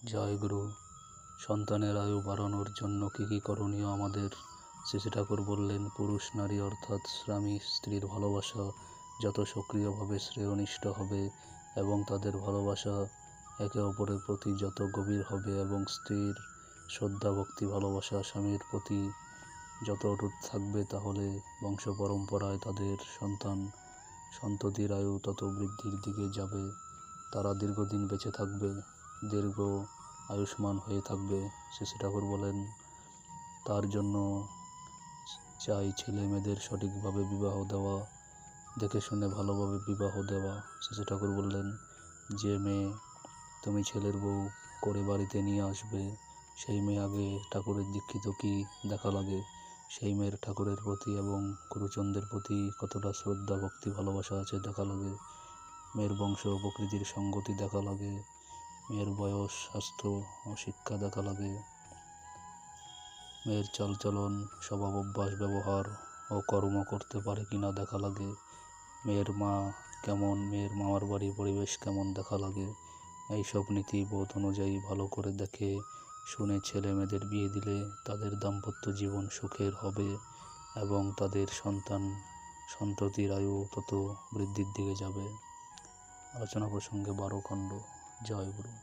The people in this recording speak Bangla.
জয় গুরু। সন্তানের আয়ু বাড়ানোর জন্য কী কী করণীয় আমাদের? শ্রী ঠাকুর বললেন, পুরুষ নারী অর্থাৎ স্বামী স্ত্রীর ভালোবাসা যত সক্রিয়ভাবে শ্রেয়নিষ্ঠ হবে এবং তাদের ভালোবাসা একে অপরের প্রতি যত গভীর হবে এবং স্ত্রীর শ্রদ্ধা ভক্তি ভালোবাসা স্বামীর প্রতি যত অটুট থাকবে, তাহলে বংশ পরম্পরায় তাদের সন্ততির আয়ু তত বৃদ্ধির দিকে যাবে। তারা দীর্ঘদিন বেঁচে থাকবে, দীর্ঘ আয়ুষ্মান হয়ে থাকবে। শ্রী ঠাকুর বলেন, তার জন্য চাই ছেলে মেয়েদের সঠিকভাবে বিবাহ দেওয়া, দেখে শুনে ভালোভাবে বিবাহ দেওয়া। শ্রী ঠাকুর বললেন, যে মেয়ে তুমি ছেলের বউ করে বাড়িতে নিয়ে আসবে, সেই মেয়ে আগে ঠাকুরের দীক্ষিত কি দেখা লাগে, সেই মেয়ের ঠাকুরের প্রতি এবং গুরুজনদের প্রতি কতটা শ্রদ্ধা ভক্তি ভালোবাসা আছে দেখা লাগে। মেয়ের বংশ প্রকৃতির সঙ্গতি দেখা লাগে, মেয়ের বয়স স্বাস্থ্য ও শিক্ষা দেখা লাগে, মেয়ের চালচলন স্বভাব অভ্যাস ব্যবহার ও কর্ম করতে পারে কিনা দেখা লাগে, মেয়ের মা কেমন, মেয়ের মামার বাড়ির পরিবেশ কেমন দেখা লাগে। এইসব নীতি বোধ অনুযায়ী ভালো করে দেখে শুনে ছেলে মেয়েদের বিয়ে দিলে তাদের দাম্পত্য জীবন সুখের হবে এবং তাদের সন্ততির আয়ু তত বৃদ্ধির দিকে যাবে। আলোচনা প্রসঙ্গে 12 খণ্ড। জয় গুরু।